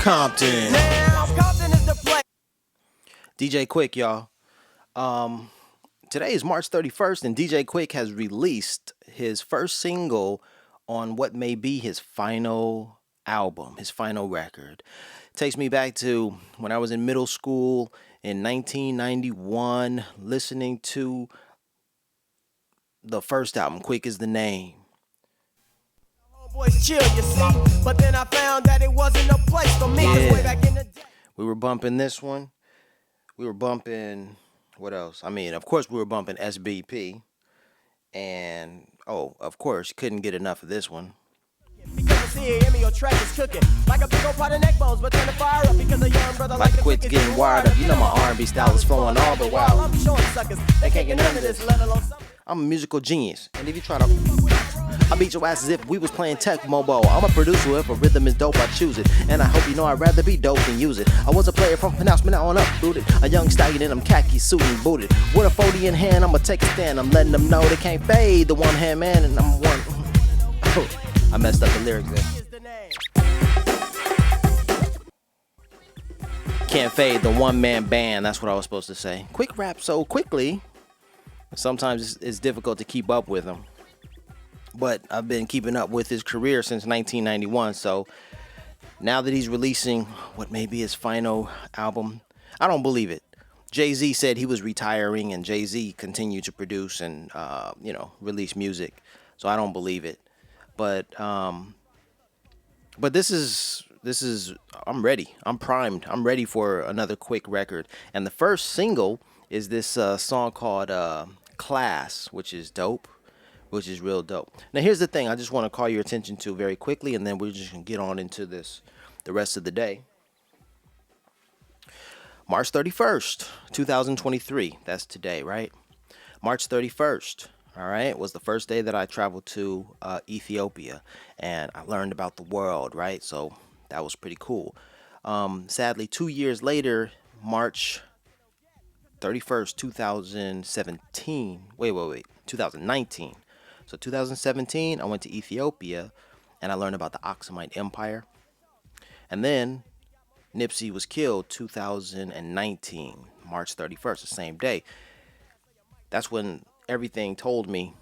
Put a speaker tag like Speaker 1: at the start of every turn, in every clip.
Speaker 1: Compton.
Speaker 2: Now Compton is the place.
Speaker 1: DJ Quik, y'all. Today is March 31st, and DJ Quik has released his first single on what may be his final album, his final record. Takes me back to when I was in middle school in 1991, listening to the first album, Quik is the Name.
Speaker 2: Homeboys chill, you see. But then I found that it wasn't a place for me. 'Cause way back in the day.
Speaker 1: We were bumping this one. We were bumping, what else? I mean, of course, we were bumping SBP. And, oh, of course, couldn't get enough of this one.
Speaker 2: Because I see him, your track is cooking. Like a big old pot of neck bones, but turn the fire up because a young brother
Speaker 1: Like
Speaker 2: the
Speaker 1: Quik's
Speaker 2: Quik is
Speaker 1: getting wired up. You know my R&B style is flowing all the while.
Speaker 2: I'm showing suckers. They can't get none of this, let alone some.
Speaker 1: I'm a musical genius. And if you try to... I beat your ass as if we was playing Tech Mobile. I'm a producer. If a rhythm is dope, I choose it. And I hope you know I'd rather be dope than use it. I was a player from pronouncement on up, booted. A young stallion in them khaki suit and booted. With a 40 in hand, I'ma take a stand. I'm letting them know they can't fade the one-hand man, and I'm one. I messed up the lyrics there. Can't fade the one-man band. That's what I was supposed to say. Quik rap so quickly. Sometimes it's difficult to keep up with him. But I've been keeping up with his career since 1991. So now that he's releasing what may be his final album, I don't believe it. Jay-Z said he was retiring, and Jay-Z continued to produce and release music. So I don't believe it. But this is I'm ready. I'm primed. I'm ready for another Quik record. And the first single is this song called Class, which is dope. Which is real dope. Now, here's the thing I just want to call your attention to very quickly, and then we're just going to get on into this the rest of the day. March 31st, 2023. That's today, right? March 31st, all right, was the first day that I traveled to Ethiopia, and I learned about the world, right? So that was pretty cool. Sadly, 2 years later, March 31st, 2017. Wait. 2019. So 2017, I went to Ethiopia, and I learned about the Aksumite Empire. And then Nipsey was killed 2019, March 31st, the same day. That's when everything told me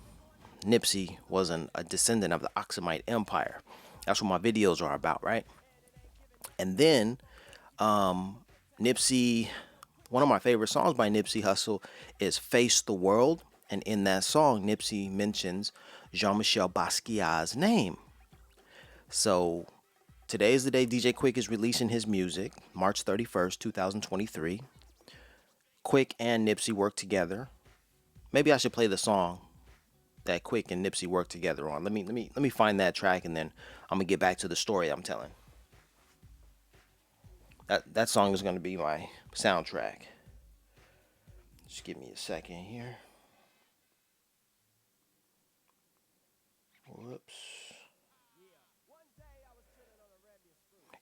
Speaker 1: Nipsey wasn't a descendant of the Aksumite Empire. That's what my videos are about, right? And then Nipsey, one of my favorite songs by Nipsey Hussle is Face the World. And in that song, Nipsey mentions Michel Basquiat's name. So today is the day DJ Quik is releasing his music, March 31st, 2023. Quik and Nipsey work together. Maybe I should play the song that Quik and Nipsey work together on. Let me find that track, and then I'm gonna get back to the story I'm telling. That song is gonna be my soundtrack. Just give me a second here. Whoops.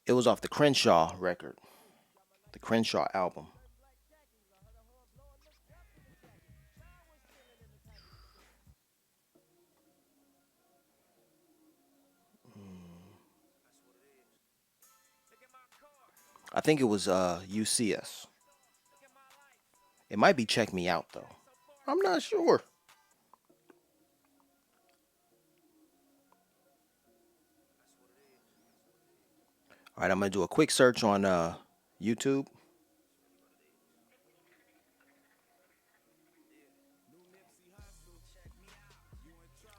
Speaker 1: It was off the Crenshaw record. The Crenshaw album. I think it was UCS. It might be Check Me Out, though. I'm not sure. All right, I'm going to do a quick search on YouTube.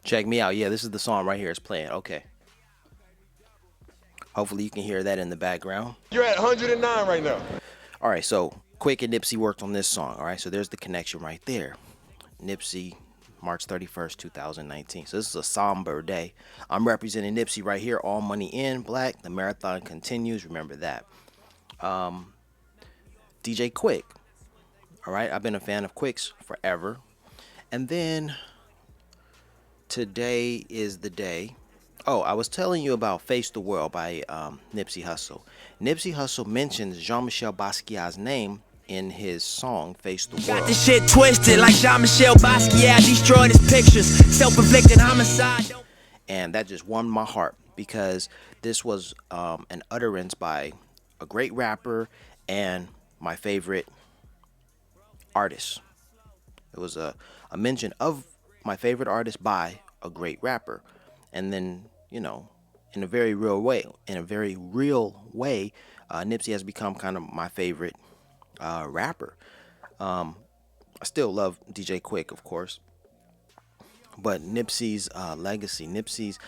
Speaker 1: Check Me Out. Yeah, this is the song right here. It's playing. Okay. Hopefully you can hear that in the background.
Speaker 3: You're at 109 right now.
Speaker 1: All right, so Quik and Nipsey worked on this song. All right, so there's the connection right there. Nipsey, March 31st, 2019. So this is a somber day. I'm representing Nipsey right here. All money in, black. The marathon continues. Remember that. DJ Quik. All right, I've been a fan of Quik's forever. And then today is the day. Oh, I was telling you about Face the World by Nipsey Hussle. Nipsey Hussle mentions Jean-Michel Basquiat's name in his song Face the World.
Speaker 4: Got this shit twisted like Jean-Michel Basquiat destroyed his pictures. Self-inflicted homicide.
Speaker 1: And that just warmed my heart because this was an utterance by a great rapper and my favorite artist. It was a mention of my favorite artist by a great rapper. And then, in a very real way, Nipsey has become kind of my favorite rapper. I still love DJ Quik, of course, but Nipsey's legacy, Nipsey's,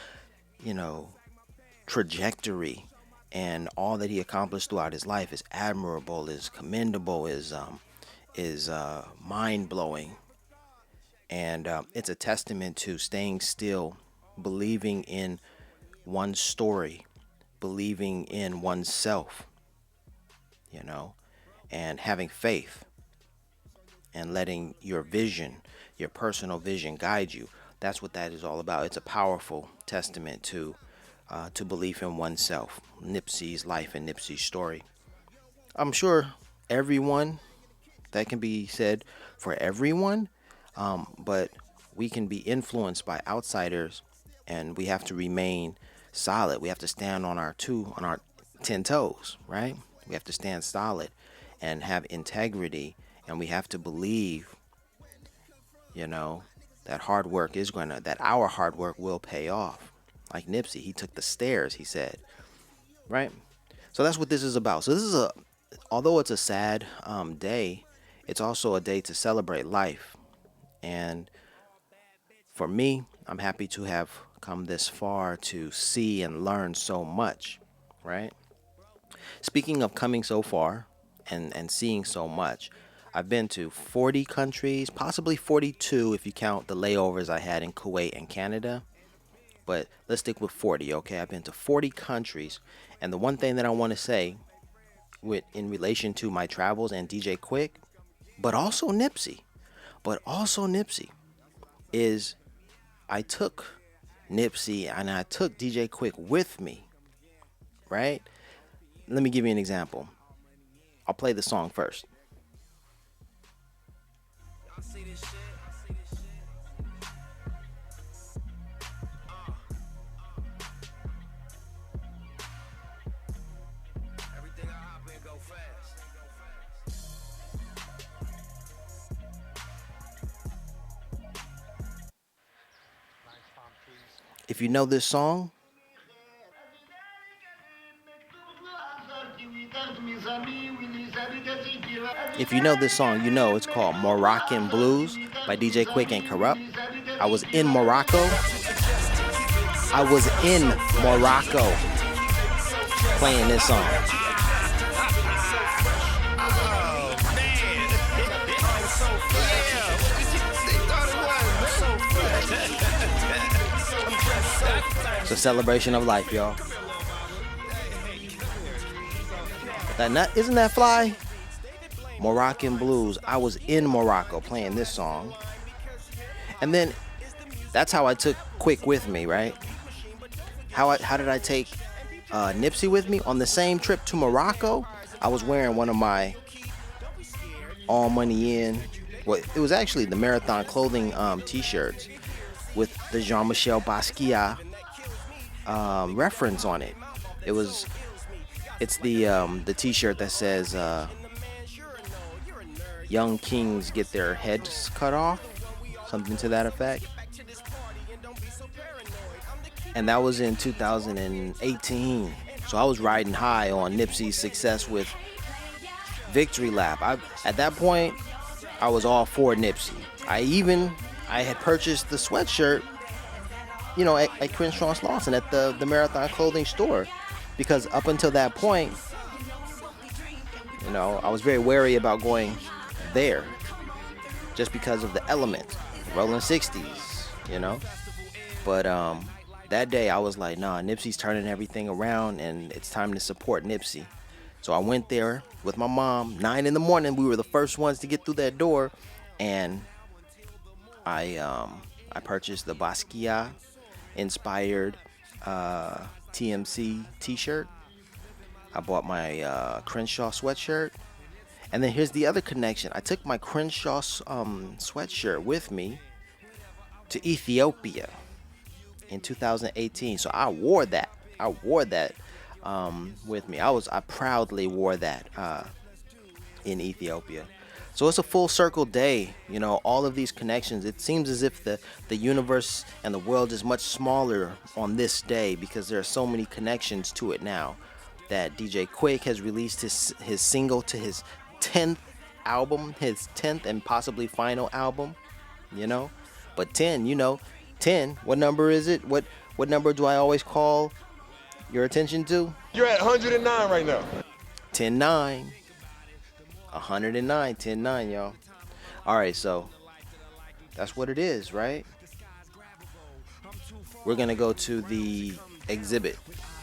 Speaker 1: trajectory, and all that he accomplished throughout his life is admirable, is commendable, is mind blowing, and it's a testament to staying still, believing in one's story, believing in oneself, and having faith, and letting your vision, your personal vision, guide you. That's what that is all about. It's a powerful testament to belief in oneself. Nipsey's life and Nipsey's story. I'm sure everyone, that can be said for everyone, but we can be influenced by outsiders, and we have to remain solid. We have to stand on our 10 toes, right? We have to stand solid and have integrity, and we have to believe, that our hard work will pay off. Like Nipsey, he took the stairs, he said, right? So that's what this is about. So this is although it's a sad day, it's also a day to celebrate life. And for me, I'm happy to have come this far to see and learn so much, right? Speaking of coming so far and seeing so much, I've been to 40 countries, possibly 42 if you count the layovers I had in Kuwait and Canada. But let's stick with 40, okay? I've been to 40 countries. And the one thing that I want to say in relation to my travels and DJ Quik, but also Nipsey, is I took Nipsey and I took DJ Quik with me, right? Let me give you an example. I'll play the song first. If you know this song, you know it's called Moroccan Blues by DJ Quik and Corrupt. I was in Morocco playing this song. It's a celebration of life, y'all. Isn't that fly? Moroccan Blues. I was in Morocco playing this song. And then that's how I took Quik with me, right? How did I take Nipsey with me? On the same trip to Morocco, I was wearing one of my All Money In. Well, it was actually the Marathon Clothing t-shirts with the Michel Basquiat reference on it. It's the t-shirt that says young kings get their heads cut off, something to that effect. And that was in 2018. So I was riding high on Nipsey's success with Victory Lap. At that point, I was all for Nipsey. I had purchased the sweatshirt, at Crenshaw Slauson at the Marathon Clothing store, because up until that point, I was very wary about going there, just because of the element, rolling 60s, But that day I was like, nah, Nipsey's turning everything around, and it's time to support Nipsey. So I went there with my mom, 9 a.m. We were the first ones to get through that door, and I purchased the Basquiat inspired TMC t-shirt. I bought my Crenshaw sweatshirt. And then here's the other connection. I took my Crenshaw sweatshirt with me to Ethiopia in 2018. So I wore that with me. I proudly wore that in Ethiopia. So it's a full circle day, you know, all of these connections. It seems as if the universe and the world is much smaller on this day because there are so many connections to it now. That DJ Quik has released his single to his 10th album, his 10th and possibly final album, you know. But 10, you know, 10, what number is it? What number do I always call your attention to?
Speaker 3: You're at 109 right now.
Speaker 1: 10-9. 109, 10-9, y'all. All right, so that's what it is, right? We're gonna go to the exhibit,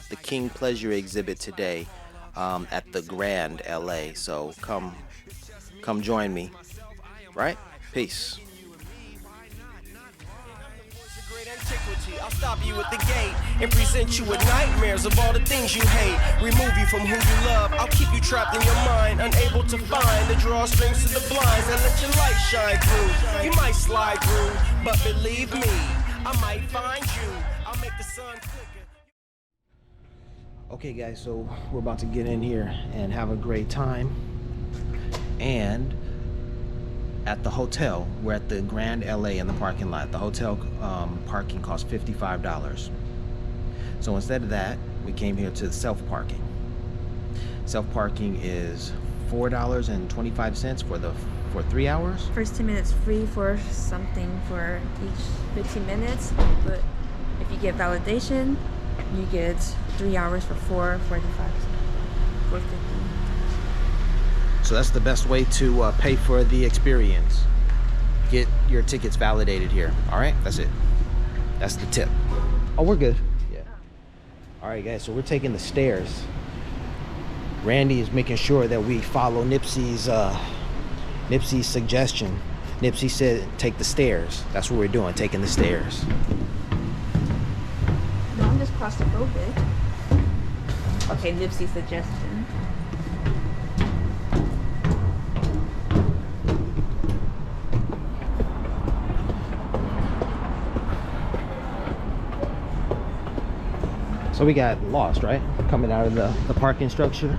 Speaker 1: the King Pleasure exhibit today, at the Grand LA. So come join me, right? Peace.
Speaker 2: I'll stop you at the gate and present you with nightmares of all the things you hate. Remove you from who you love. I'll keep you trapped in your mind, unable to find the drawstrings to the blinds and let your light shine through. You might slide through, but believe me, I might find you. I'll make the sun quicker.
Speaker 1: Okay, guys, so we're about to get in here and have a great time. And at the hotel, we're at the Grand LA in the parking lot. The hotel parking costs $55. So instead of that, we came here to self-parking. Self-parking is $4.25 for 3 hours.
Speaker 5: First 10 minutes free for something for each 15 minutes, but if you get validation, you get 3 hours for $4.45. $4.50.
Speaker 1: So that's the best way to pay for the experience. Get your tickets validated here. All right, that's it. That's the tip. Oh, we're good. Yeah. All right, guys, so we're taking the stairs. Randy is making sure that we follow Nipsey's suggestion. Nipsey said take the stairs. That's what we're doing, taking the stairs.
Speaker 5: No, I'm just claustrophobic. Okay, Nipsey's suggestion.
Speaker 1: So we got lost, right? Coming out of the parking structure.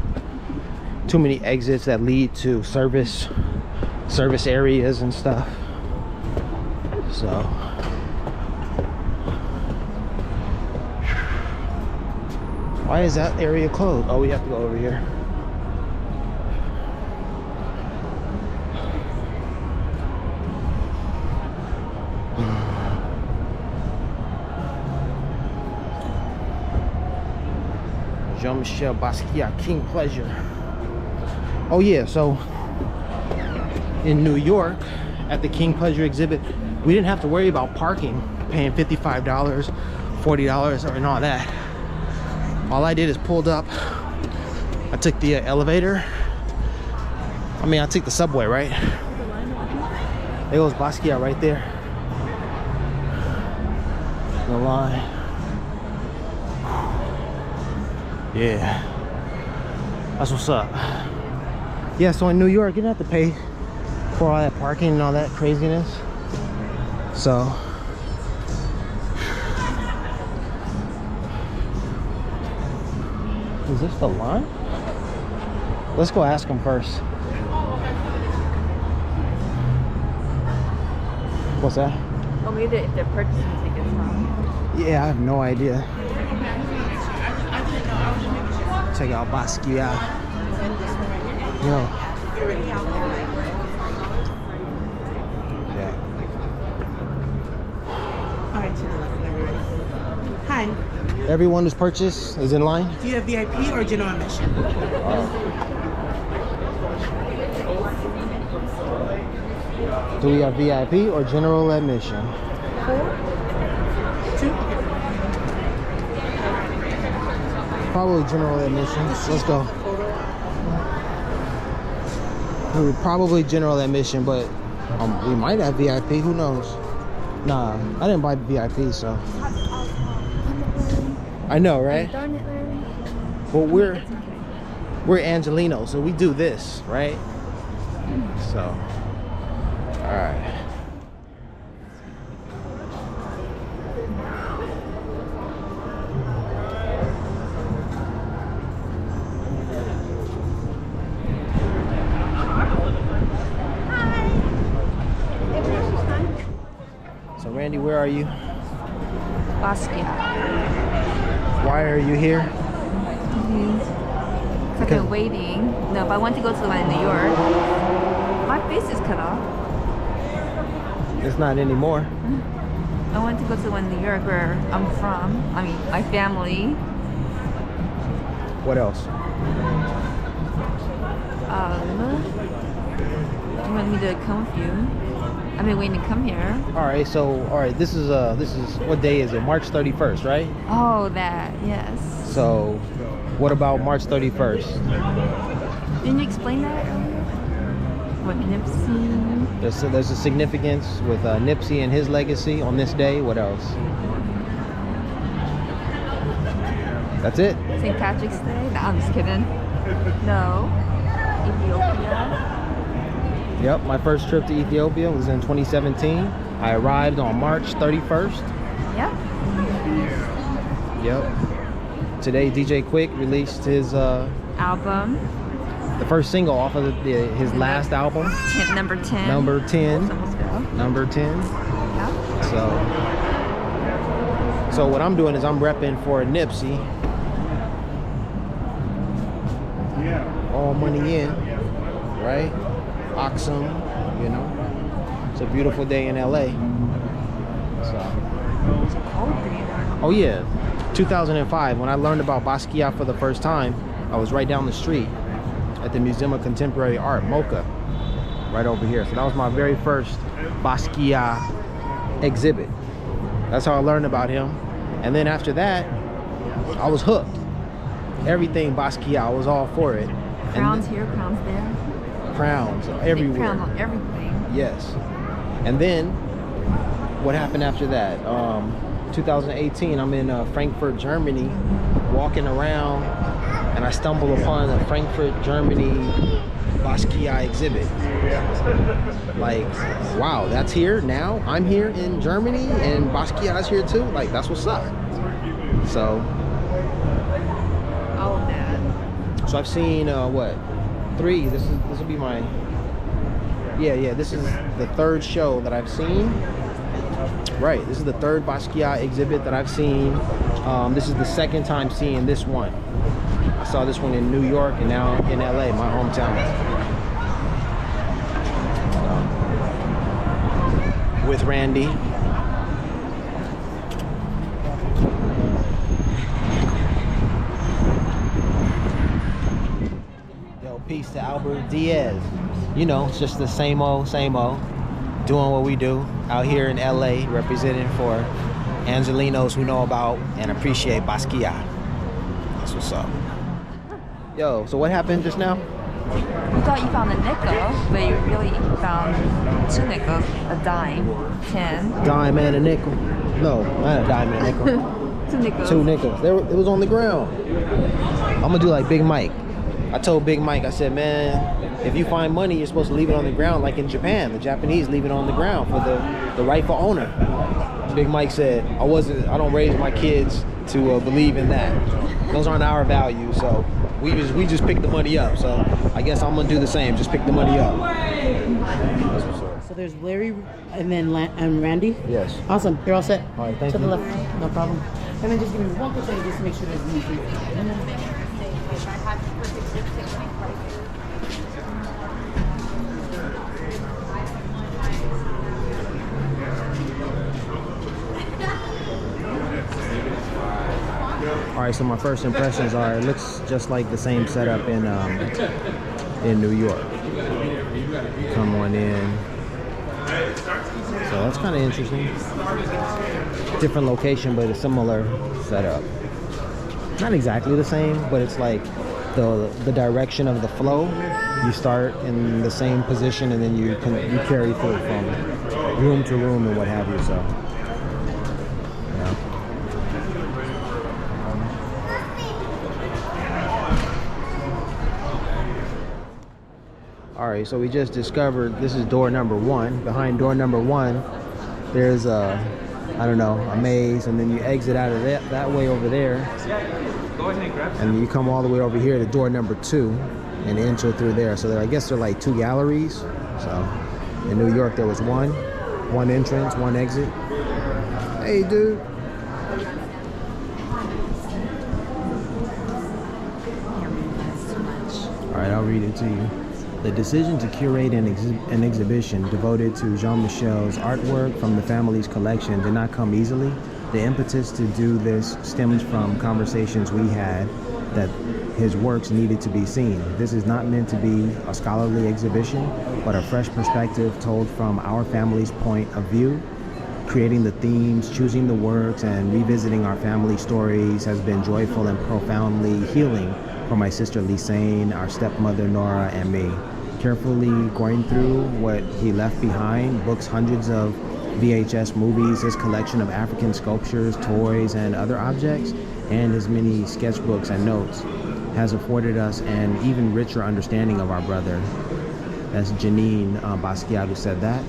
Speaker 1: Too many exits that lead to service areas and stuff. So why is that area closed? Oh, we have to go over here. Michel Basquiat, King Pleasure. Oh yeah, so in New York at the King Pleasure exhibit, we didn't have to worry about parking, paying $55, $40 and all that. All I did is pulled up. I took the elevator. I took the subway, right? There goes Basquiat right there. The line. Yeah, that's what's up. Yeah, so in New York, you don't have to pay for all that parking and all that craziness. So is this the line? Let's go ask them first. What's that?
Speaker 5: Oh, maybe if they're purchasing tickets from.
Speaker 1: Yeah, I have no idea. Check out Basquiat. Yo. Yeah.
Speaker 6: Hi.
Speaker 1: Everyone who's purchased is in line?
Speaker 6: Do you have VIP or general admission?
Speaker 1: Do we have VIP or general admission?
Speaker 6: 2?
Speaker 1: Probably general admission. Let's go. Probably general admission, but we might have VIP. Who knows? Nah, I didn't buy VIP, so. I know, right?
Speaker 5: Darn it, Larry.
Speaker 1: Well, we're Angelinos, so we do this, right? So, all right. Randy, where are you?
Speaker 5: Basquiat.
Speaker 1: Why are you here?
Speaker 5: I've been waiting. No, but I want to go to the one in New York. My face is cut off.
Speaker 1: It's not anymore.
Speaker 5: I want to go to the one in New York where I'm from. I mean, my family.
Speaker 1: What else?
Speaker 5: You want me to come with you? I've been waiting to come here.
Speaker 1: All right, this is what day is it? March 31st, right?
Speaker 5: Oh, that, yes.
Speaker 1: So what about March 31st?
Speaker 5: Didn't you explain that earlier? What, Nipsey?
Speaker 1: There's a significance with Nipsey and his legacy on this day. What else? That's it?
Speaker 5: St. Patrick's Day? No, I'm just kidding. No. Ethiopia.
Speaker 1: Yep, my first trip to Ethiopia was in 2017. I arrived on March 31st.
Speaker 5: Yep.
Speaker 1: Yep. Today, DJ Quik released his
Speaker 5: Album.
Speaker 1: the first single off of his last album.
Speaker 5: Number 10.
Speaker 1: Number 10.
Speaker 5: Almost go.
Speaker 1: Number 10.
Speaker 5: Yep.
Speaker 1: So what I'm doing is I'm repping for Nipsey. All money in, right? Oxum, you know. It's a beautiful day in LA. So.
Speaker 5: It's a cold day.
Speaker 1: Oh yeah, 2005, when I learned about Basquiat for the first time, I was right down the street at the Museum of Contemporary Art, MoCA, right over here. So that was my very first Basquiat exhibit. That's how I learned about him. And then after that, I was hooked. Everything Basquiat, I was all for it.
Speaker 5: Crowns here, crowns there.
Speaker 1: Crowns everywhere.
Speaker 5: Crowns on everything.
Speaker 1: Yes. And then what happened after that? 2018, I'm in Frankfurt, Germany, walking around, and I stumble upon a Frankfurt, Germany Basquiat exhibit. Like, wow, that's here now? I'm here in Germany, and Basquiat's here too? Like, that's what's up. So
Speaker 5: All of that.
Speaker 1: So I've seen what, 3. This will be my this is the 3rd show that I've seen. Right, this is the 3rd Basquiat exhibit that I've seen. This is the 2nd time seeing this one. I saw this one in New York and now in LA, my hometown. With Randy. Peace to Albert Diaz. You know, it's just the same old, doing what we do out here in LA, representing for Angelinos who know about and appreciate Basquiat. That's what's up. Yo, so what happened just now?
Speaker 5: You thought you found a nickel, but you really found 2 nickels, a dime, 10.
Speaker 1: Dime and a nickel. No, not a dime and a nickel.
Speaker 5: 2 nickels.
Speaker 1: 2 nickels. It was on the ground. I'm gonna do like Big Mike. I told Big Mike, I said, man, if you find money, you're supposed to leave it on the ground like in Japan. The Japanese leave it on the ground for the rightful owner. Big Mike said, I don't raise my kids to believe in that. Those aren't our values, so we just pick the money up. So I guess I'm gonna do the same, just pick the money up. That's what's up.
Speaker 6: So there's Larry and then Randy?
Speaker 1: Yes.
Speaker 6: Awesome. You're all set.
Speaker 1: All right, thank
Speaker 6: to
Speaker 1: you.
Speaker 6: the left. No problem. And then just give me 1 quick second just to make sure there's room for you.
Speaker 1: All right, so my first impressions are it looks just like the same setup in New York. Come on in. So that's kind of interesting. Different location, but a similar setup. Not exactly the same, but it's like the direction of the flow. You start in the same position, and then you carry through from room to room and what have you. So. All right, so we just discovered this is door number 1. Behind door number 1, there's a maze, and then you exit out of that way over there, and you come all the way over here to door number 2 and enter through there. So I guess they're like 2 galleries. So in New York there was one entrance, 1 exit.
Speaker 7: Hey, dude. All right, I'll read it to you. The decision to curate an exhibition devoted to Jean-Michel's artwork from the family's collection did not come easily. The impetus to do this stems from conversations we had that his works needed to be seen. This is not meant to be a scholarly exhibition, but a fresh perspective told from our family's point of view. Creating the themes, choosing the works, and revisiting our family stories has been joyful and profoundly healing for my sister Lisanne, our stepmother Nora, and me. Carefully going through what he left behind, books, hundreds of VHS movies, his collection of African sculptures, toys, and other objects, and his many sketchbooks and notes, has afforded us an even richer understanding of our brother. That's Janine Basquiat who said that.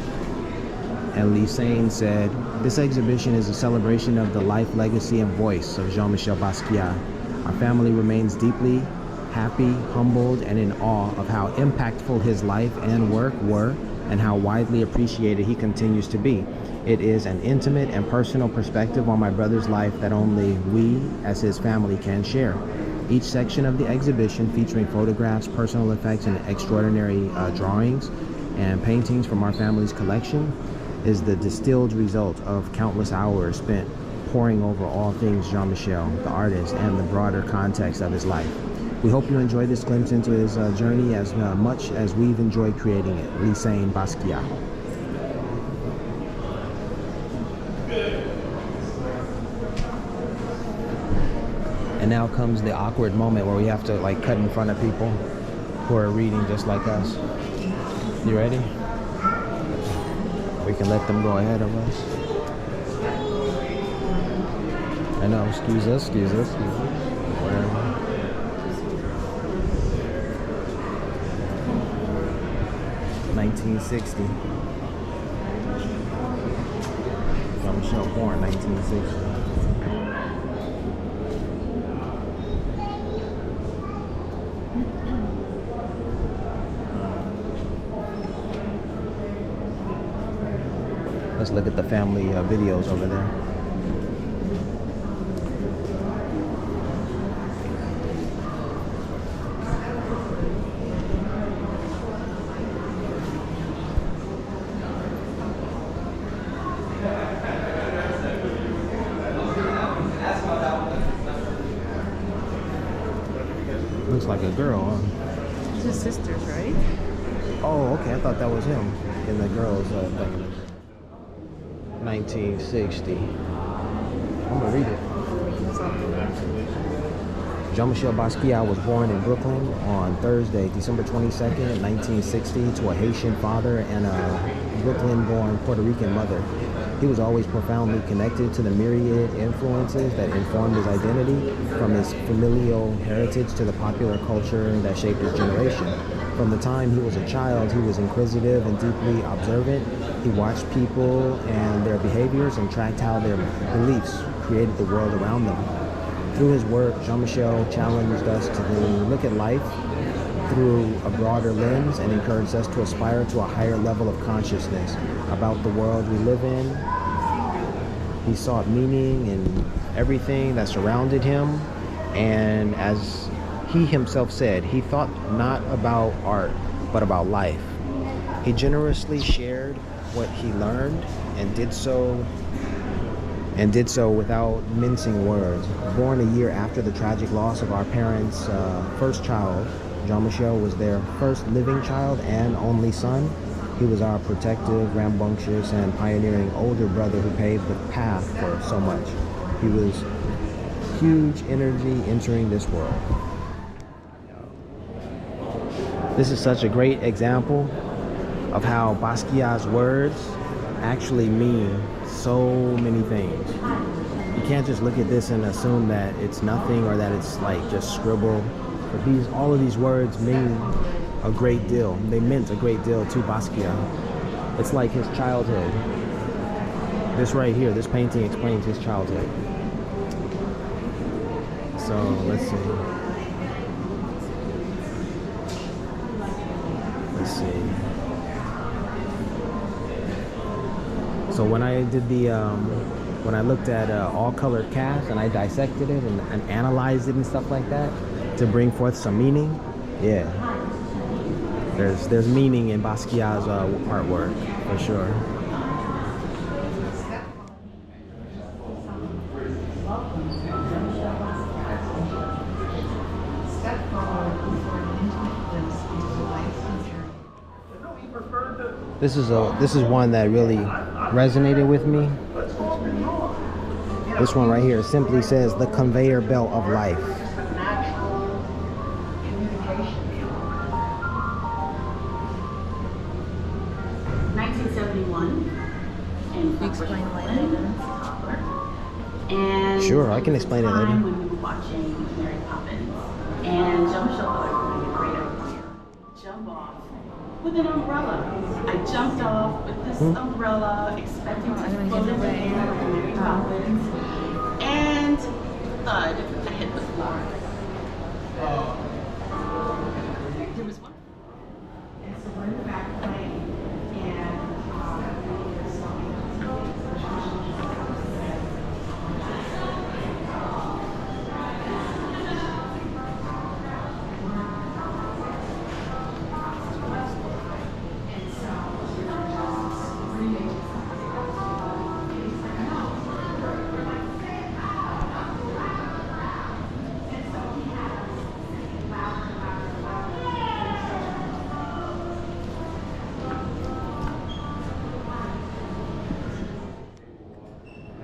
Speaker 7: And Lisanne said, this exhibition is a celebration of the life, legacy, and voice of Jean-Michel Basquiat. Our family remains deeply happy, humbled, and in awe of how impactful his life and work were and how widely appreciated he continues to be. It is an intimate and personal perspective on my brother's life that only we, as his family, can share. Each section of the exhibition, featuring photographs, personal effects, and extraordinary drawings and paintings from our family's collection, is the distilled result of countless hours spent poring over all things Jean-Michel, the artist, and the broader context of his life. We hope you enjoy this glimpse into his journey as much as we've enjoyed creating it. Lisanne Basquiat. And now comes the awkward moment where we have to like cut in front of people who are reading just like us. You ready? We can let them go ahead of us. I know, excuse us. Whatever. $1960. Jean-Michel born 1960. Let's look at the family videos over there. Looks like a girl, huh?
Speaker 5: It's his sisters, right?
Speaker 7: Oh, okay. I thought that was him in the girl's thing. 1960. I'm gonna read it. Jean-Michel Basquiat was born in Brooklyn on Thursday, December 22nd, 1960, to a Haitian father and a Brooklyn-born Puerto Rican mother. He was always profoundly connected to the myriad influences that informed his identity, from his familial heritage to the popular culture that shaped his generation. From the time he was a child, he was inquisitive and deeply observant. He watched people and their behaviors and tracked how their beliefs created the world around them. Through his work, Jean-Michel challenged us to look at life through a broader lens and encouraged us to aspire to a higher level of consciousness about the world we live in. He sought meaning in everything that surrounded him, and as he himself said, he thought not about art, but about life. He generously shared what he learned and did so without mincing words. Born a year after the tragic loss of our parents' first child, Jean-Michel was their first living child and only son. He was our protective, rambunctious, and pioneering older brother who paved the path for so much. He was huge energy entering this world. This is such a great example of how Basquiat's words actually mean so many things. You can't just look at this and assume that it's nothing or that it's like just scribble. But all of these words mean a great deal. They meant a great deal to Basquiat. It's like his childhood. This right here, this painting explains his childhood. So let's see. So when I did the when I looked at all colored casts and I dissected it and analyzed it and stuff like that to bring forth some meaning, yeah, there's meaning in Basquiat's artwork for sure. This is one that really resonated with me. This one right here simply says the conveyor belt of life.
Speaker 5: You explain later.
Speaker 8: And
Speaker 7: Sure, I can explain it later.
Speaker 8: When we were watching Mary Poppins, and Jean-Michel thought it would be a great idea. Jump off with an umbrella. I jumped off with this umbrella, expecting to float in the air like Mary Poppins, and thud, I hit the floor. There was one. And so we're in the back playing, and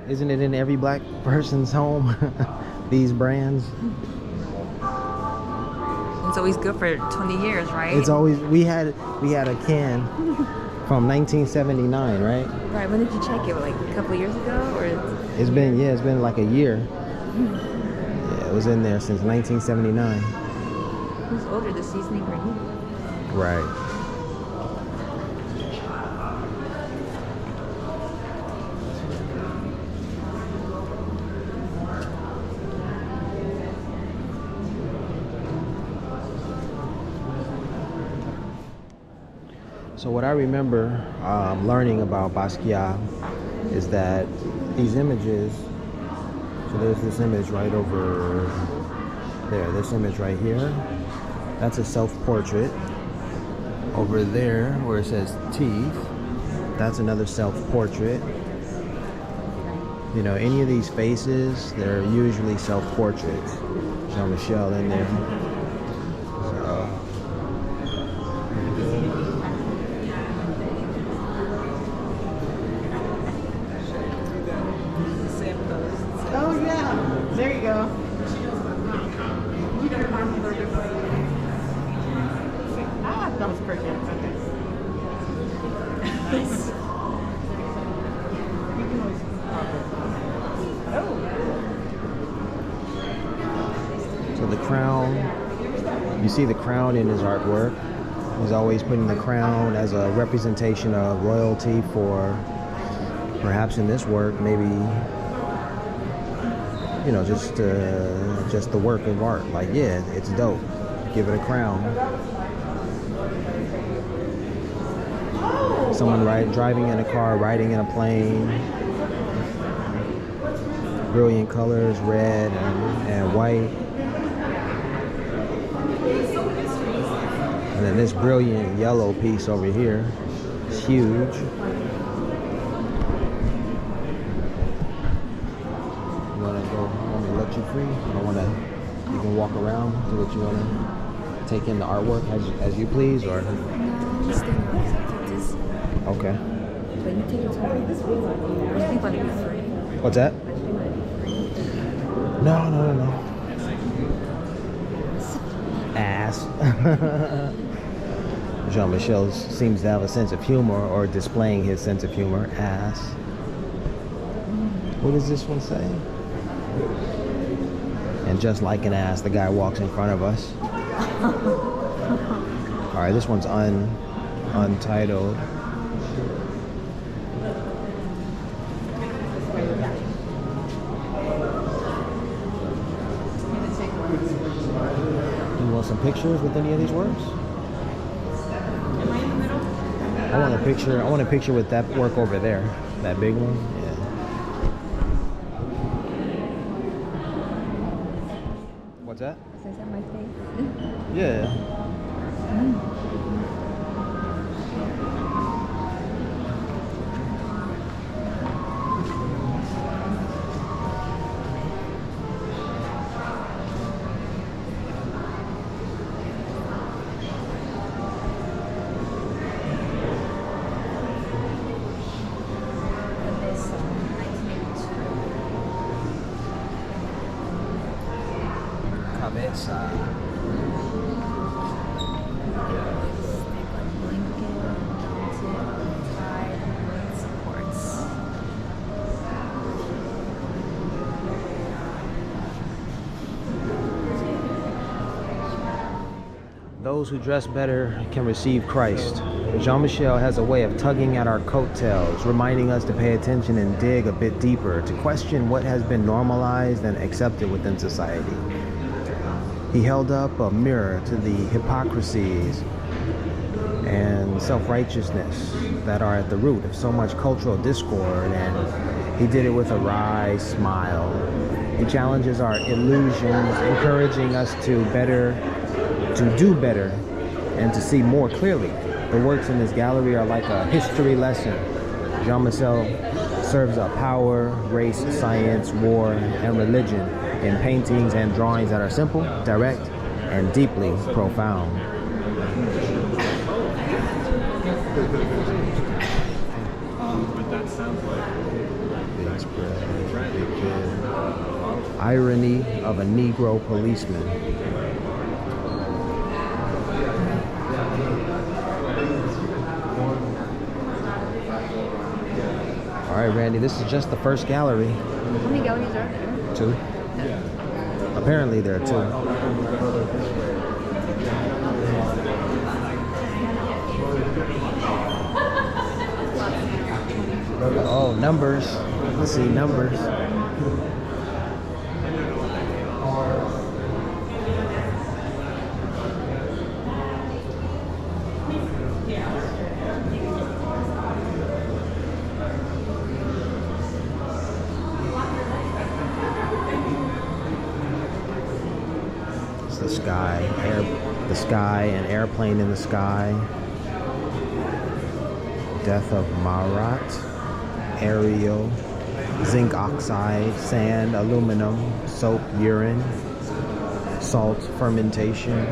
Speaker 7: Isn't it in every black person's home? These brands.
Speaker 5: It's always good for 20 years, right?
Speaker 7: It's always we had a can from 1979, right?
Speaker 5: Right. When did you check it? Like a couple years ago, or?
Speaker 7: It's been like a year. Yeah, it was in there since 1979.
Speaker 5: Who's older, the seasoning or you?
Speaker 7: Right. So what I remember learning about Basquiat is that these images, so there's this image right over there, this image right here, that's a self-portrait. Over there where it says teeth, that's another self-portrait. You know, any of these faces, they're usually self-portraits. Jean-Michel in there.
Speaker 6: Oh yeah, there you go. Ah, that was perfect. Okay.
Speaker 7: So the crown, you see the crown in his artwork. He's always putting the crown as a representation of royalty for, perhaps in this work, maybe, you know, just the work of art. Like, yeah, it's dope. Give it a crown. Someone driving in a car, riding in a plane. Brilliant colors, red and white. And then this brilliant yellow piece over here is huge. Want me to let you free? I don't want to. You can walk around, do what you want to. Take in the artwork as you please, or.
Speaker 5: No, I'm staying on this.
Speaker 7: Okay.
Speaker 5: But you take it to me. I think want to be free.
Speaker 7: What's that? No. Ass. Jean-Michel seems to have a sense of humor, or displaying his sense of humor. Ass. What does this one say? And just like an ass, the guy walks in front of us. All right, this one's untitled. You want some pictures with any of these works? I want a picture with that work over there, that big one. Yeah. What's that?
Speaker 5: Is that my face?
Speaker 7: Yeah. Cabeza. Those who dress better can receive Christ. Jean-Michel has a way of tugging at our coattails, reminding us to pay attention and dig a bit deeper, to question what has been normalized and accepted within society. He held up a mirror to the hypocrisies and self-righteousness that are at the root of so much cultural discord, and he did it with a wry smile. He challenges our illusions, encouraging us to do better, and to see more clearly. The works in this gallery are like a history lesson. Jean-Michel serves up power, race, science, war, and religion in paintings and drawings that are simple, direct, and deeply profound.
Speaker 9: But that sounds like
Speaker 7: Big spread, big kid. Irony of a Negro policeman. All right, Randy, this is just the first gallery.
Speaker 5: How many galleries are there?
Speaker 7: 2. Apparently there are 2. Oh, numbers. Let's see, numbers. The sky, an airplane in the sky. Death of Marat, Ariel, zinc oxide, sand, aluminum, soap, urine, salt, fermentation.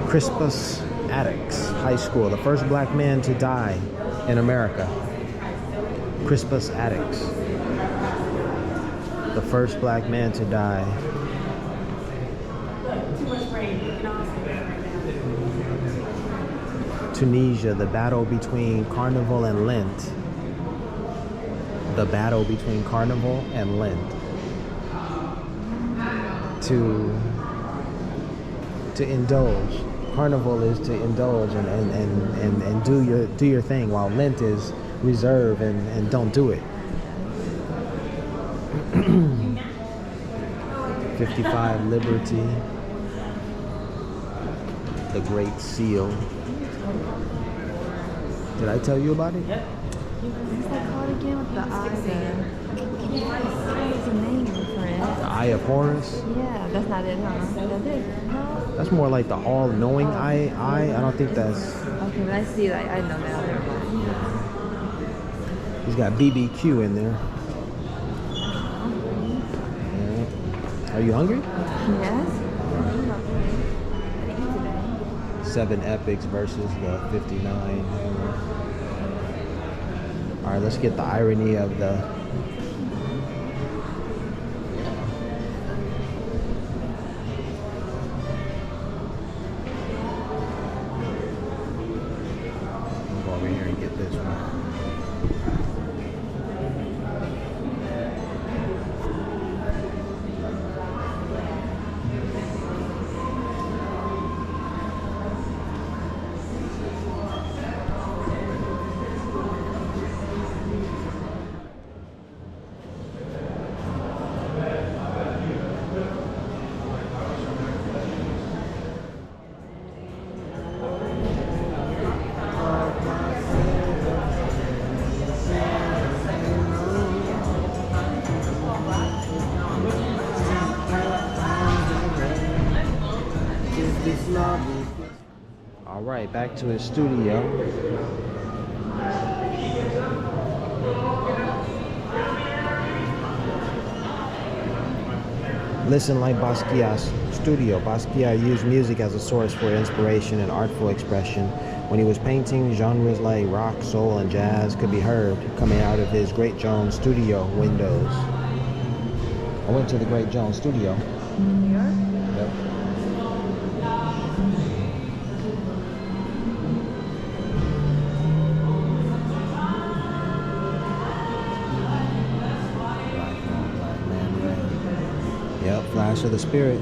Speaker 7: Crispus Attucks High School, the first black man to die in America. Crispus Attucks, the first black man to die. Tunisia, the battle between Carnival and Lent. The battle between Carnival and Lent. To indulge. Carnival is to indulge and do your thing, while Lent is reserve and don't do it. 55 Liberty. The Great Seal. Did I tell you about it?
Speaker 5: What's that called again with the eye there? What's the name for it?
Speaker 7: The Eye of Horus?
Speaker 5: Yeah, that's not it, huh? That's it? No?
Speaker 7: That's more like the all-knowing eye. I don't think that's...
Speaker 5: Okay, but I see, like, I know that. Never mind.
Speaker 7: He's got BBQ in there. Yeah. Are you hungry?
Speaker 5: Yes.
Speaker 7: 7 epics versus the 59. All right, let's get the irony of the... I'll go over here and get this one. All right, back to his studio. Listen like Basquiat's studio. Basquiat used music as a source for inspiration and artful expression. When he was painting, genres like rock, soul, and jazz could be heard coming out of his Great Jones studio windows. I went to the Great Jones studio.
Speaker 5: New York?
Speaker 7: Yep. Yep, Flash of the Spirit.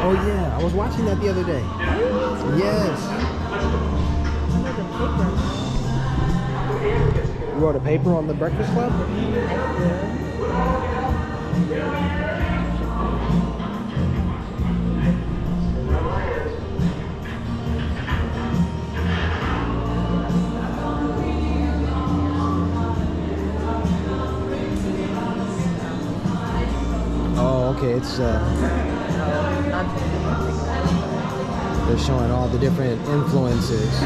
Speaker 7: Oh yeah, I was watching that the other day. Yes. You wrote a paper on the Breakfast Club? Oh, okay, it's they're showing all the different influences.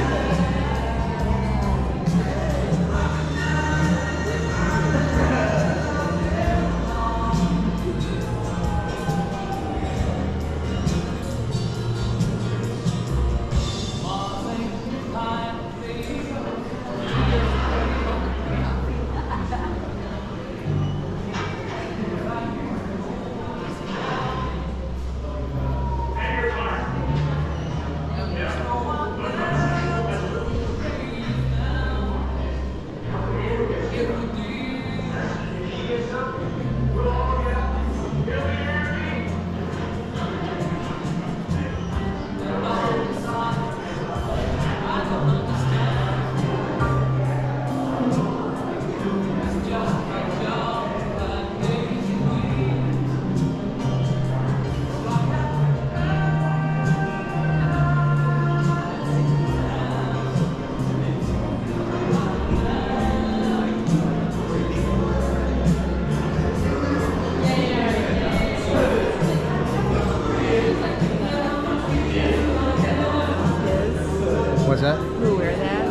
Speaker 7: What's that?
Speaker 5: Who wear that?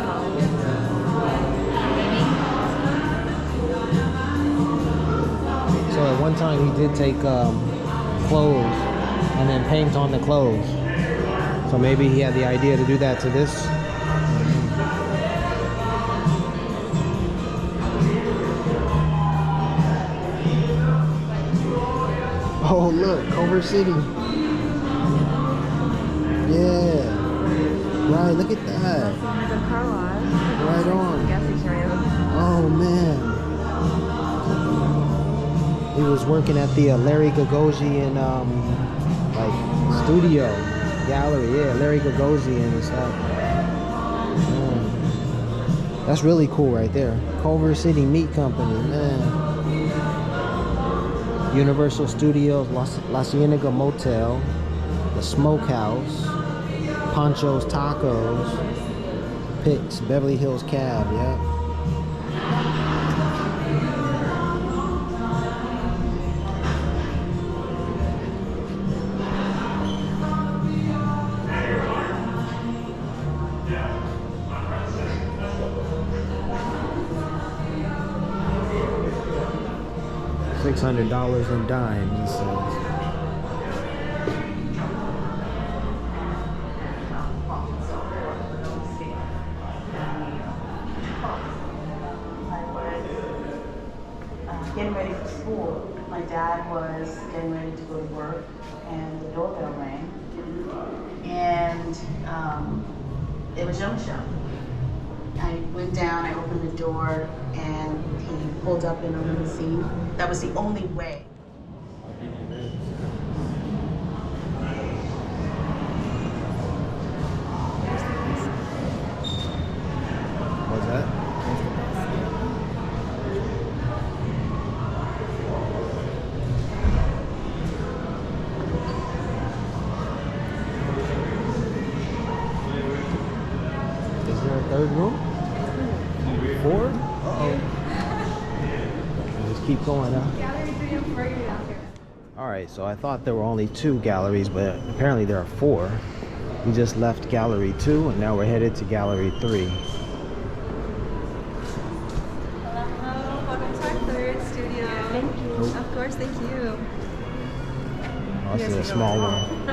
Speaker 7: So at one time he did take clothes and then paint on the clothes. So maybe he had the idea to do that to this. Oh look, Culver City. Yeah. Right, look at that. Right on. Oh man. He was working at the Larry Gagosian like studio gallery. Yeah, Larry Gagosian and stuff. Man. That's really cool right there. Culver City Meat Company, man. Universal Studios, La Cienega Motel, the Smokehouse, Pancho's Tacos, Picks, Beverly Hills Cab, yeah. $600 in dimes, he says.
Speaker 8: Getting ready for school. My dad was getting ready to go to work, and the doorbell rang, and it was Young Show. I went down, I opened the door, and he pulled up in a limousine. That was the only way.
Speaker 7: What's that? third room? 4? Uh-oh. Just keep going, huh? Alright, so I thought there were only 2 galleries, but apparently there are 4. We just left Gallery 2, and now we're headed to Gallery 3.
Speaker 5: Hello, welcome to our 3rd studio. Thank you. Of course, thank you.
Speaker 7: Oh, it's a small one.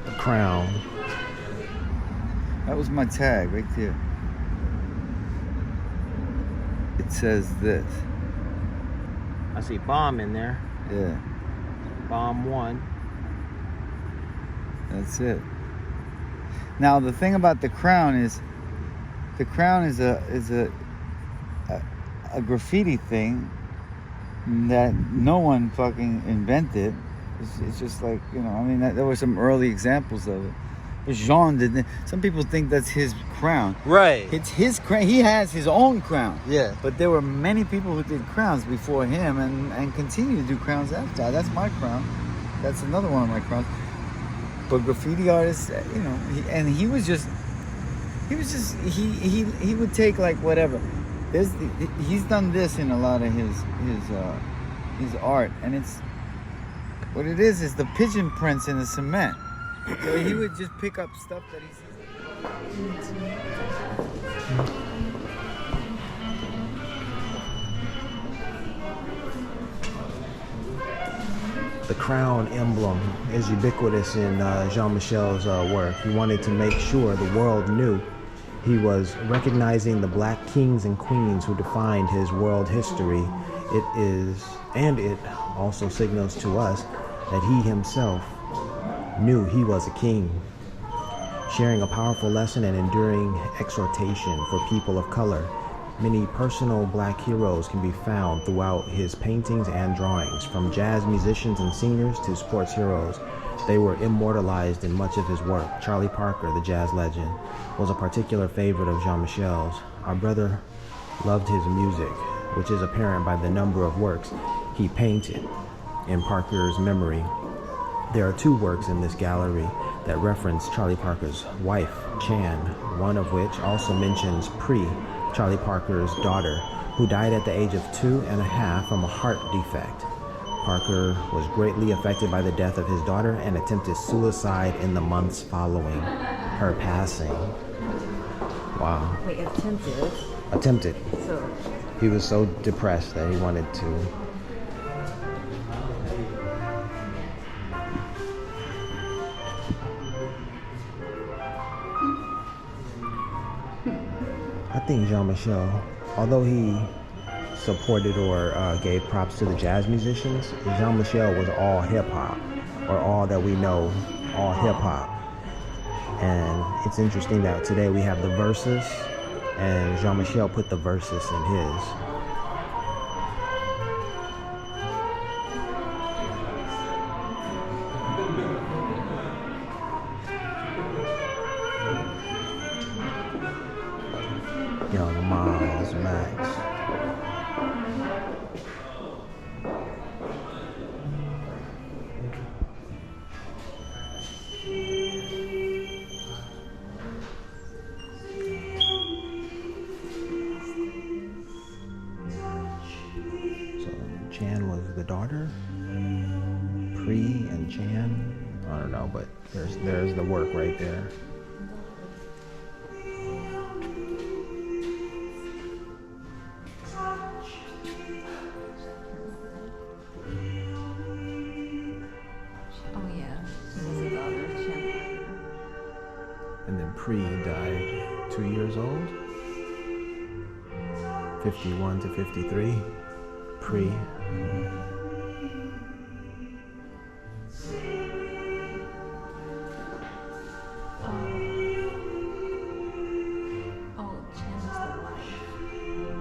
Speaker 7: The Crown.
Speaker 10: That was my tag right there. It says this.
Speaker 7: I see bomb in there.
Speaker 10: Yeah.
Speaker 7: Bomb 1.
Speaker 10: That's it. Now the thing about the Crown is a graffiti thing that no one fucking invented. It's just like, you know, I mean, there were some early examples of it. But Jean didn't. Some people think that's his crown.
Speaker 7: Right.
Speaker 10: It's his crown. He has his own crown.
Speaker 7: Yeah.
Speaker 10: But there were many people who did crowns before him and continue to do crowns after. That's my crown. That's another one of my crowns. But graffiti artists, you know, he would take like whatever. He's done this in a lot of his art, and it's what it is the pigeon prints in the cement. So he would just pick up stuff that he sees.
Speaker 7: The crown emblem is ubiquitous in Jean-Michel's work. He wanted to make sure the world knew he was recognizing the black kings and queens who defined his world history. It also signals to us that he himself knew he was a king, sharing a powerful lesson and enduring exhortation for people of color. Many personal black heroes can be found throughout his paintings and drawings, from jazz musicians and singers to sports heroes. They were immortalized in much of his work. Charlie Parker, the jazz legend, was a particular favorite of Jean-Michel's. Our brother loved his music, which is apparent by the number of works he painted in Parker's memory. There are 2 works in this gallery that reference Charlie Parker's wife, Chan, one of which also mentions Charlie Parker's daughter, who died at the age of 2.5 from a heart defect. Parker was greatly affected by the death of his daughter and attempted suicide in the months following her passing. Wow.
Speaker 5: Wait, attempted?
Speaker 7: Attempted.
Speaker 5: So
Speaker 7: He was so depressed that he wanted to. I think Jean-Michel, although he supported or gave props to the jazz musicians, Jean-Michel was all hip-hop, or all that we know, all hip-hop. And it's interesting that today we have the verses, and Jean-Michel put the verses in his. Young Miles Max. So Chan was the daughter. Pre and Chan. I don't know, but there's the work right there. And then Pre died 2 years old, 51 to 53. Pre.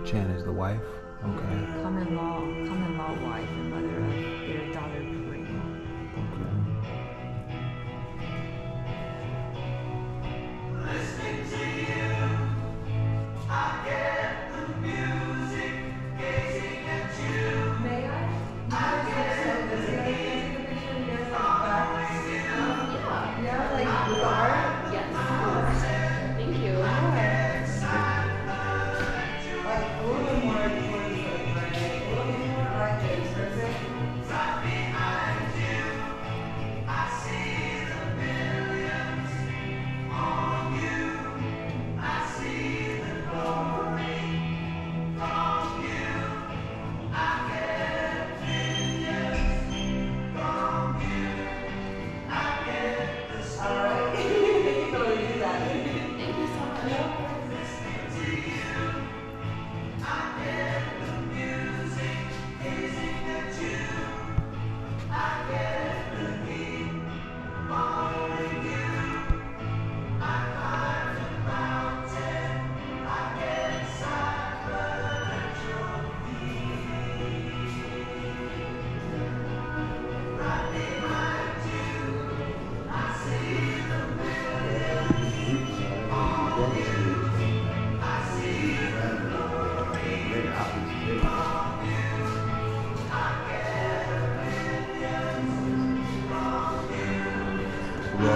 Speaker 7: Chan is the wife. Okay.
Speaker 5: Common law wife and mother of their daughter Pri.
Speaker 7: Okay.
Speaker 2: Listening to you, I get the music, gazing at you. May I? I get the music, always enough. Yeah, like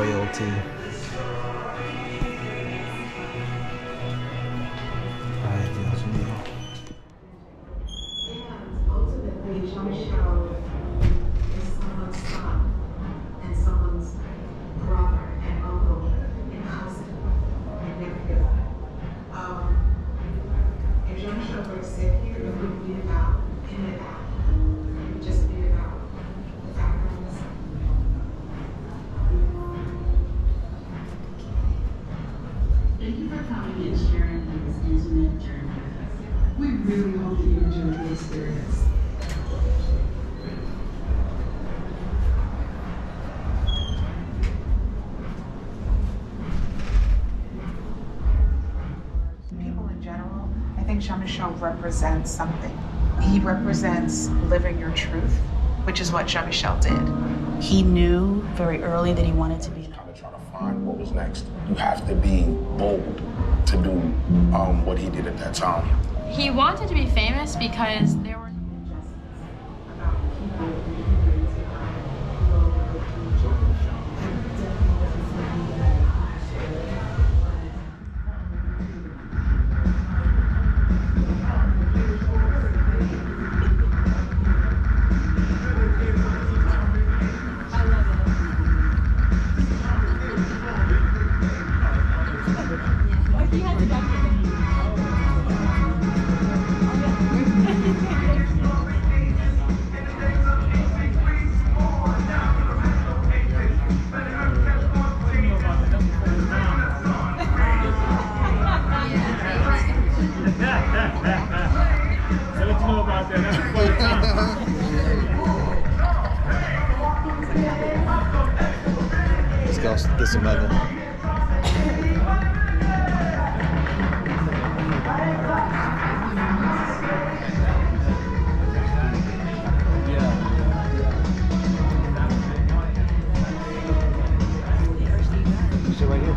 Speaker 7: royalty. Alright, Dios mío.
Speaker 11: Ultimately, Jean-Michel is someone's son and someone's brother and uncle and cousin and nephew. If Jean-Michel were to sit here, it wouldn't be about him and that. It would just be about the fact that I'm his son.
Speaker 8: Thank you for coming and sharing this intimate journey with us.
Speaker 11: We really hope that you enjoy the experience.
Speaker 12: People in general, I think Jean-Michel represents something. He represents living your truth, which is what Jean-Michel did. He knew very early that he wanted to be an
Speaker 13: artist. Trying to find what was next. You have to be bold to do what he did at that time.
Speaker 14: He wanted to be famous because there were
Speaker 7: Let's go get some other. Sit right here.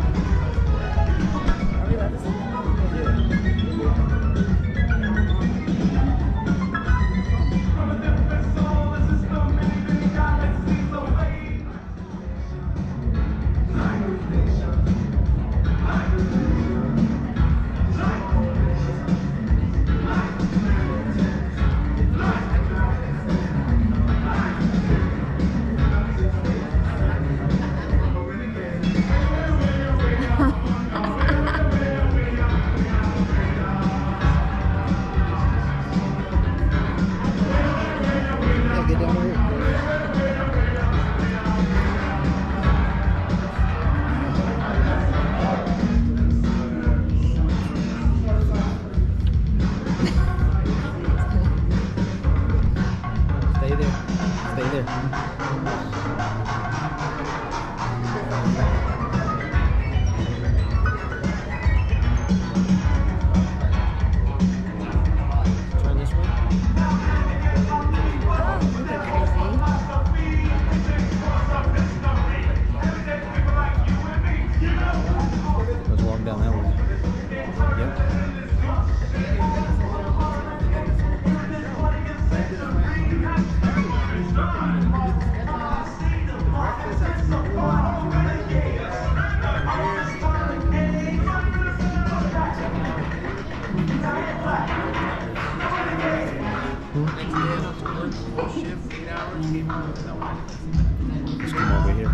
Speaker 7: Let's come over here.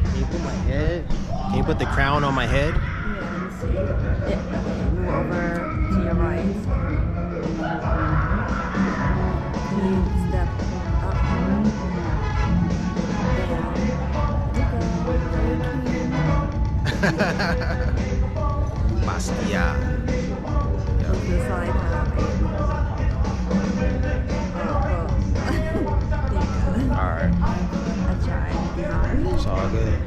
Speaker 1: Can you put my head? Can you put the crown on my head?
Speaker 5: Move over to your right. You step up.
Speaker 1: Basquiat.
Speaker 5: The side
Speaker 1: Alright.
Speaker 5: I tried.
Speaker 1: It's all good.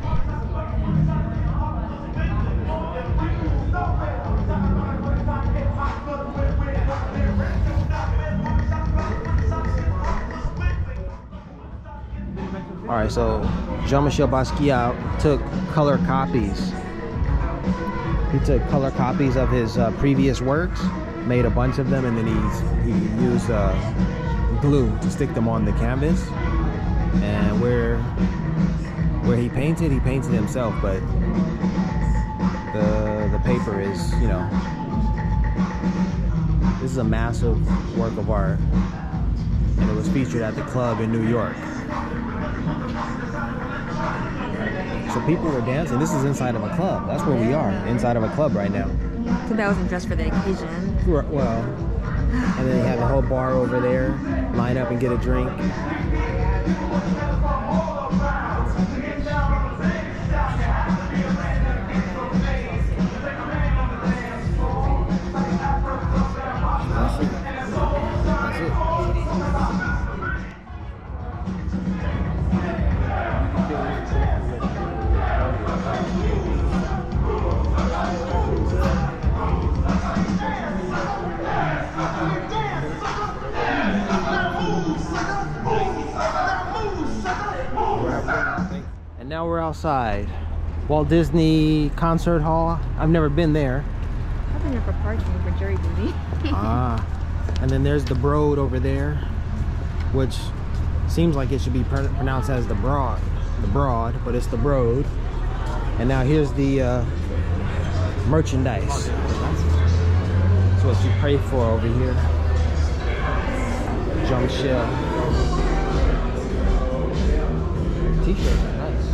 Speaker 1: Alright, so Jean-Michel Basquiat took color copies. He took color copies of his previous works
Speaker 7: made a bunch of them, and then he used glue to stick them on the canvas. And where he painted himself, but the paper is, you know, this is a massive work of art, and it was featured at the club in New York. So people were dancing. This is inside of a club. That's where we are, inside of a club right now.
Speaker 5: So that wasn't dressed for the occasion.
Speaker 7: Well, and then you have the whole bar over there. Line up and get a drink. And now we're outside. Walt Disney Concert Hall. I've never been there.
Speaker 5: I've been there for parking for jury duty.
Speaker 7: And then there's the Broad over there, which seems like it should be pronounced as the Broad, but it's the Broad. And now here's the merchandise. That's what you pray for over here. Jump shell. T-shirts are nice.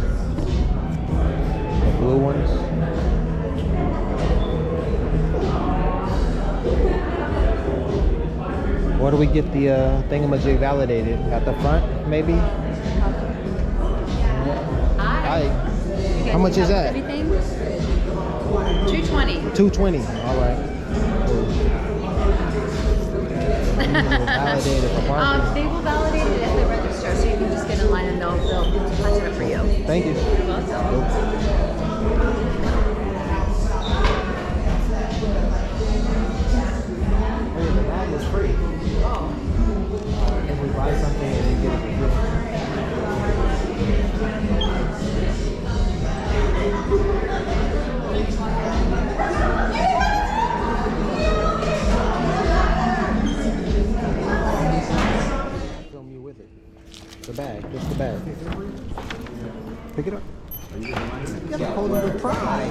Speaker 7: The blue ones. Where do we get the thingamajig validated? At the front, maybe? Hi. How much is that?
Speaker 15: Everything? $220.
Speaker 7: $220. All right. Validated for parking.
Speaker 15: They will validate it at the register, so you can just get in line and they'll punch it up for you.
Speaker 7: Thank you.
Speaker 15: You're welcome.
Speaker 7: The bag is free. If we buy something and you get it for film you with it. The bag, just the bag. Pick it up. You gotta hold it with pride.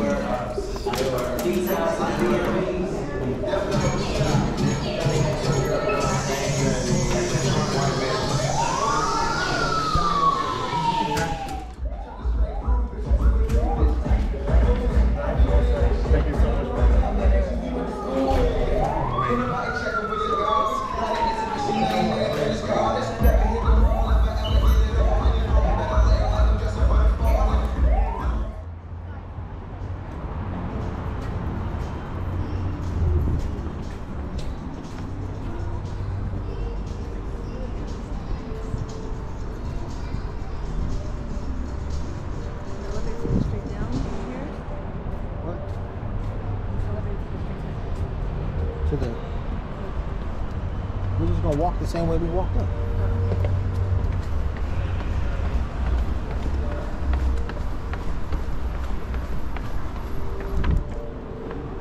Speaker 7: We're just gonna walk the same way we walked up.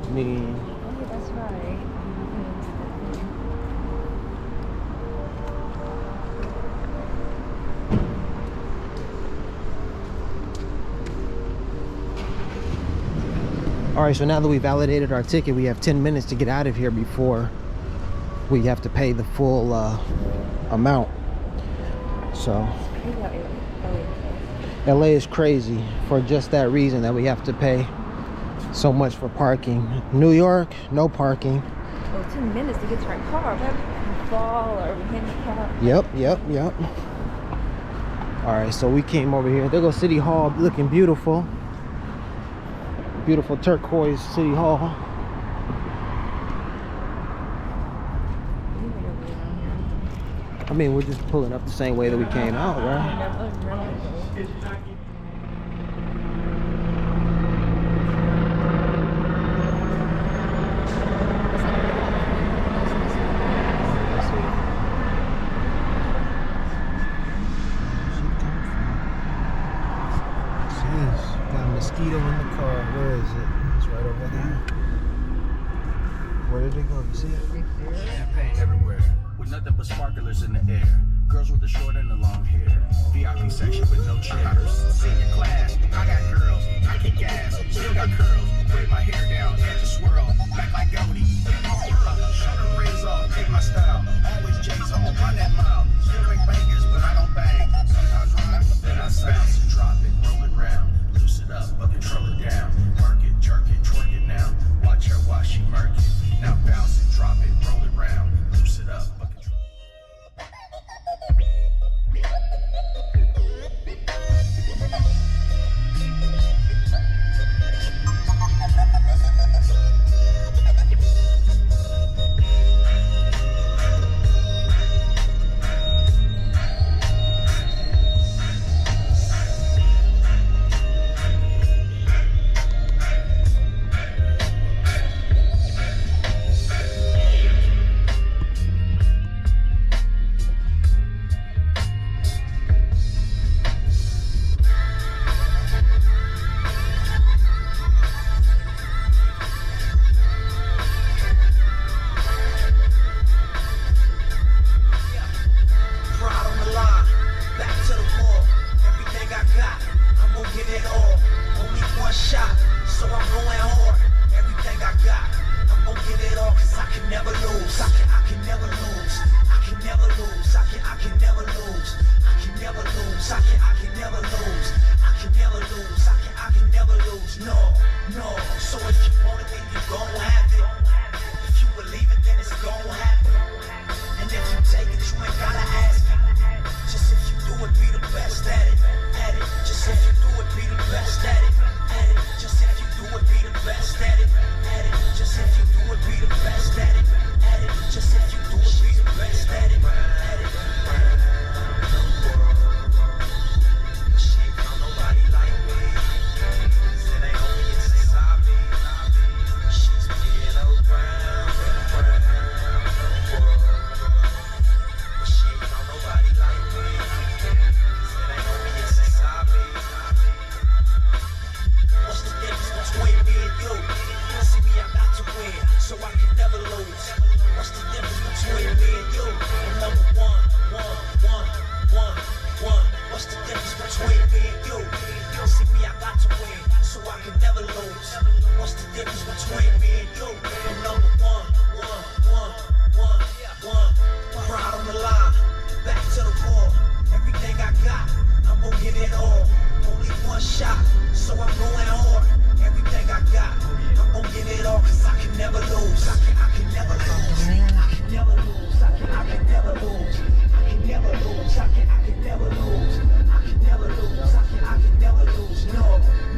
Speaker 7: I mean,
Speaker 5: Oh, that's right.
Speaker 7: all right, so now that we validated our ticket, we have 10 minutes to get out of here before we have to pay the full amount. So LA is crazy for just that reason, that we have to pay so much for parking. New York, no parking.
Speaker 5: Oh, 10 minutes to get to our car. What if we fall or we handicap?
Speaker 7: Yep. All right, so we came over here. There goes City Hall, looking beautiful. Beautiful turquoise City Hall. I mean, we're just pulling up the same way that we came out, right? Jeez, got a mosquito in the car. Where is it? It's right over there. Where did it go? You see it?
Speaker 16: Champagne everywhere, with nothing but sparklers in the air. Girls with the short and the long hair. VIP section with no chairs. Senior class, I got girls, I get gas, still got curls. Braid my hair down, edge a swirl, back like Goldie. Shut the rings off, take my style. Always J's on, run that mile. Still make bangers, but I don't bang. Sometimes rhyme, then I bounce and drop it, roll it round. Loose it up, but control it down. Work it, jerk it, twerk it now. Watch her while she murk it. Now bounce it, drop it, roll it round. Loose it up, but control.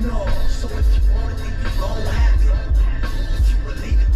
Speaker 4: No, so if you want it, then you gon' have it. If you believe it,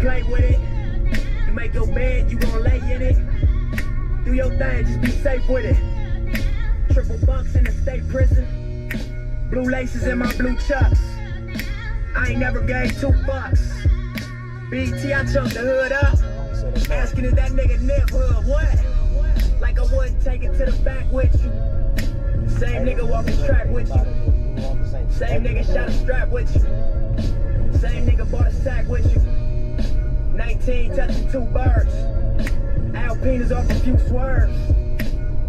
Speaker 4: play with it. You make your bed, you gon' lay in it. Do your thing, just be safe with it. Triple bunks in the state prison. Blue laces in my blue chucks. I ain't never gave 2 fucks. BT, I chunked the hood up. Asking if that nigga Nip hood, what? Like I wouldn't take it to the back with you. Same nigga walking track with you. Same nigga shot a strap with you. Same nigga bought a sack with you. 19 touching 2 birds. Alpinas off a few swerves.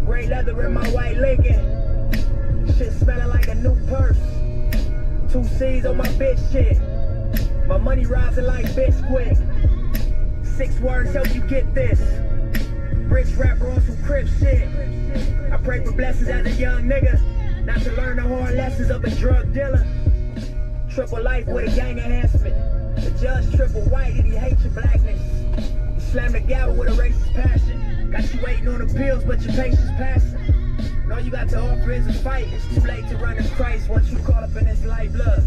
Speaker 4: Gray leather in my white Lincoln. Shit smelling like a new purse. 2 C's on my bitch shit. My money rising like Bisquick. 6 words help you get this. Rich rapper on some crib shit. I pray for blessings as a young nigga. Not to learn the hard lessons of a drug dealer. Triple life with a gang enhancement. The judge triple white and he hates your blackness. He slammed the gavel with a racist passion. Got you waiting on the pills, but your patience passing. And all you got to offer is a fight. It's too late to run to Christ once you caught up in this life. Look.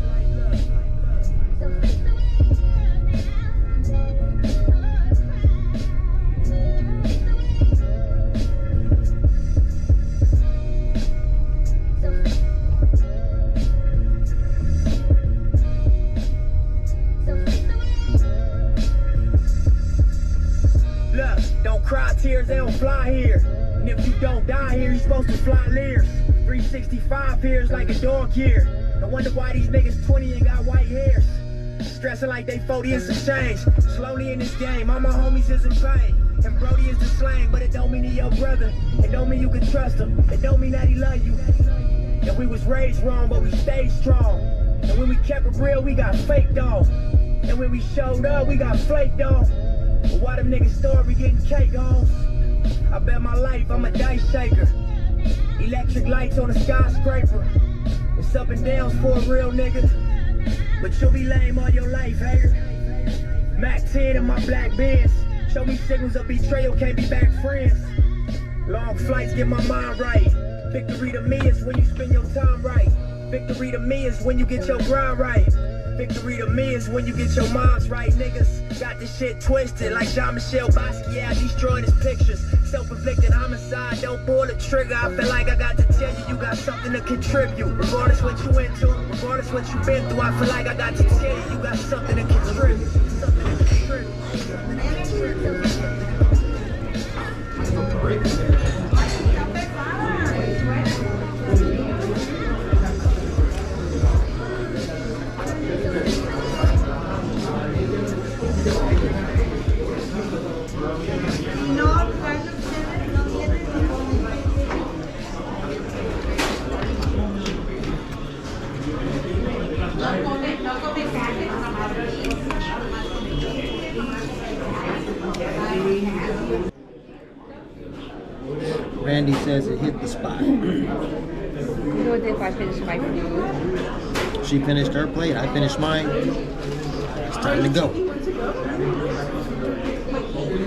Speaker 4: Look, don't cry tears, they don't fly here. And if you don't die here, you're supposed to fly Lears. 365 here is like a dog here. No wonder why these niggas 20 and got white hairs. Stressing like they 40 and some change. Slowly in this game, all my homies is in pain. And Brody is the slang, but it don't mean he your brother. It don't mean you can trust him. It don't mean that he love you. And we was raised wrong, but we stayed strong. And when we kept it real, we got faked on. And when we showed up, we got flaked on. But why them niggas story getting cake on? I bet my life I'm a dice shaker. Electric lights on a skyscraper. It's up and downs for a real nigga. But you'll be lame all your life, hater. Mac 10 in my black Benz. Show me signals of betrayal, can't be back friends. Long flights get my mind right. Victory to me is when you spend your time right. Victory to me is when you get your grind right. Victory to me is when you get your moms right, niggas. Got this shit twisted like Michel Basquiat destroying his pictures. Self-inflicted homicide, don't pull the trigger. I feel like I got to tell you, you got something to contribute. Regardless what you into, regardless what you been through, I feel like I got to tell you, you got something to contribute. Something to contribute.
Speaker 1: Randy says it hit the spot.
Speaker 5: You know what if I finish my food?
Speaker 1: She finished her plate, I finished mine. It's time to go.